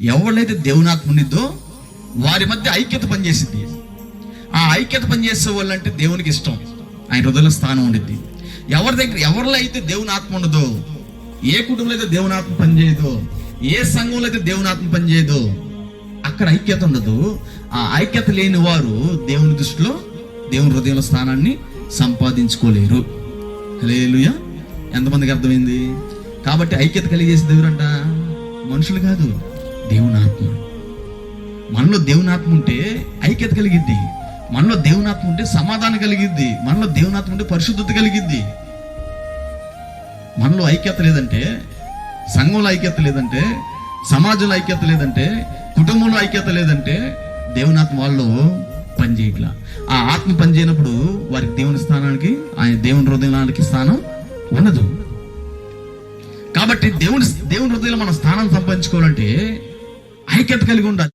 ఎవరినైతే దేవుని ఆత్మ ఉండిద్దో వారి మధ్య ఐక్యత పనిచేసిద్ది. ఆ ఐక్యత పనిచేసే వాళ్ళంటే దేవునికి ఇష్టం, ఆయన హృదయంలో స్థానం ఉండిద్ది. ఎవరిలో అయితే దేవుని ఆత్మ ఉండదో, ఏ కుటుంబంలో అయితే దేవుని ఆత్మ పనిచేయదో, ఏ సంఘంలో అయితే దేవుని ఆత్మ పనిచేయదో అక్కడ ఐక్యత ఉండదు. ఆ ఐక్యత లేని వారు దేవుని దృష్టిలో దేవుని హృదయంలో స్థానాన్ని సంపాదించుకోలేరు. హల్లెలూయా. ఎంతమందికి అర్థమైంది? కాబట్టి ఐక్యత కలిగేసి దేవుడంట మనుషులు కాదు, దేవుని ఆత్మ. మనలో దేవుని ఆత్మ ఉంటే ఐక్యత కలిగిద్ది, మనలో దేవుని ఆత్మ ఉంటే సమాధానం కలిగిద్ది, మనలో దేవుని ఆత్మ ఉంటే పరిశుద్ధత కలిగిద్ది. మనలో ఐక్యత లేదంటే, సంఘంలో ఐక్యత లేదంటే, సమాజంలో ఐక్యత లేదంటే, కుటుంబంలో ఐక్యత లేదంటే దేవుని ఆత్మ వాళ్ళు పనిచేయట్లా. ఆ ఆత్మ పనిచేయనప్పుడు వారికి దేవుని స్థానానికి, ఆయన దేవుని హృదయానికి స్థానం ఉండదు. కాబట్టి దేవుని హృదయంలో మనం స్థానం సంపాదించుకోవాలంటే ఐక్యత కలిగి ఉండాలి.